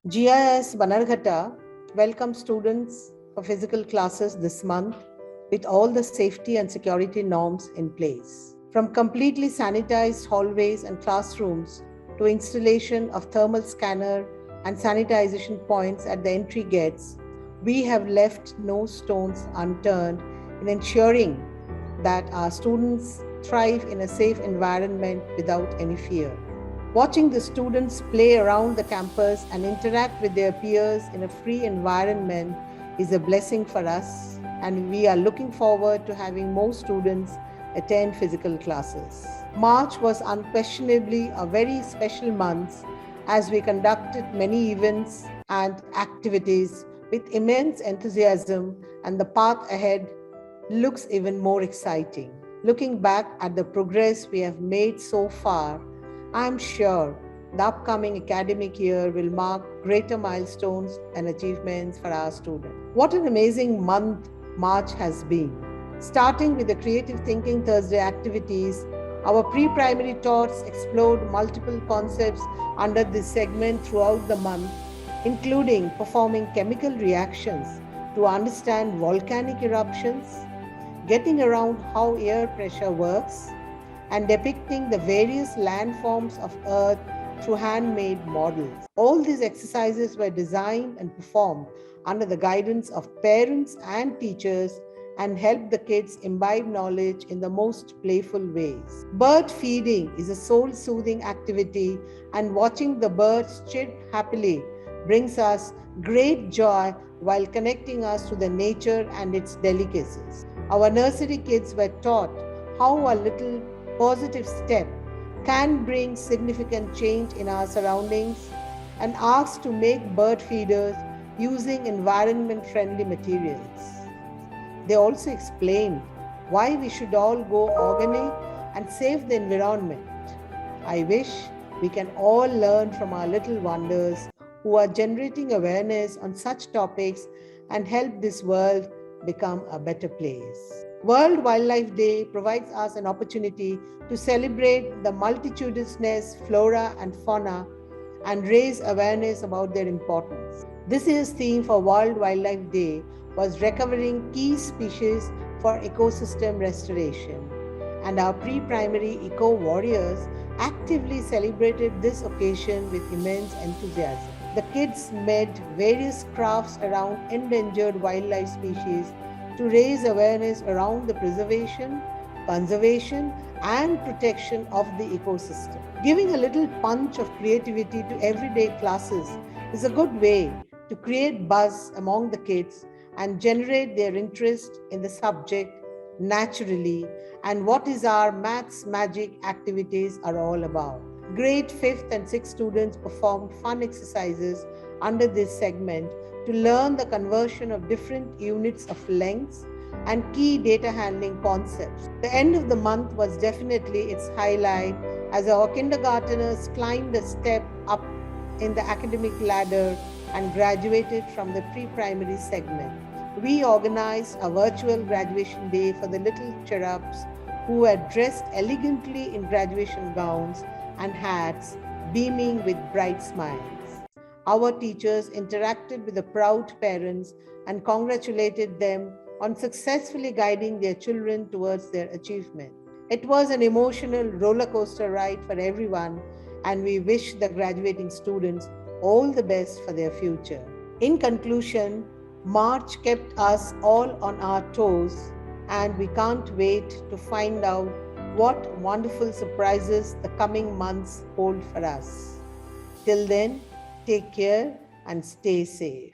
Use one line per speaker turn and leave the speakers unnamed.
GIIS Bannerghatta welcomes students for physical classes this month with all the safety and security norms in place. From completely sanitized hallways and classrooms to installation of thermal scanner and sanitization points at the entry gates, we have left no stones unturned in ensuring that our students thrive in a safe environment without any fear. Watching the students play around the campus and interact with their peers in a free environment is a blessing for us, and we are looking forward to having more students attend physical classes. March was unquestionably a very special month as we conducted many events and activities with immense enthusiasm, and the path ahead looks even more exciting. Looking back at the progress we have made so far, I'm sure the upcoming academic year will mark greater milestones and achievements for our students. What an amazing month March has been. Starting with the Creative Thinking Thursday activities, our pre-primary tots explored multiple concepts under this segment throughout the month, including performing chemical reactions to understand volcanic eruptions, getting around how air pressure works, and depicting the various landforms of Earth through handmade models. All these exercises were designed and performed under the guidance of parents and teachers and helped the kids imbibe knowledge in the most playful ways. Bird feeding is a soul-soothing activity, and watching the birds chirp happily brings us great joy while connecting us to the nature and its delicacies. Our nursery kids were taught how a little positive step can bring significant change in our surroundings and asked to make bird feeders using environment-friendly materials. They also explained why we should all go organic and save the environment. I wish we can all learn from our little wonders who are generating awareness on such topics and help this world become a better place. World Wildlife Day provides us an opportunity to celebrate the multitudinous flora and fauna and raise awareness about their importance. This year's theme for World Wildlife Day was recovering key species for ecosystem restoration, and our pre-primary eco warriors actively celebrated this occasion with immense enthusiasm. The kids made various crafts around endangered wildlife species to raise awareness around the preservation, conservation, and protection of the ecosystem. Giving a little punch of creativity to everyday classes is a good way to create buzz among the kids and generate their interest in the subject naturally and what is our maths magic activities are all about. Grade 5th and 6th students performed fun exercises under this segment to learn the conversion of different units of lengths and key data handling concepts. The end of the month was definitely its highlight as our kindergarteners climbed a step up in the academic ladder and graduated from the pre-primary segment. We organized a virtual graduation day for the little cherubs who were dressed elegantly in graduation gowns and hats, beaming with bright smiles. Our teachers interacted with the proud parents and congratulated them on successfully guiding their children towards their achievement. It was an emotional roller coaster ride for everyone, and we wish the graduating students all the best for their future. In conclusion, March kept us all on our toes, and we can't wait to find out what wonderful surprises the coming months hold for us. Till then, take care and stay safe.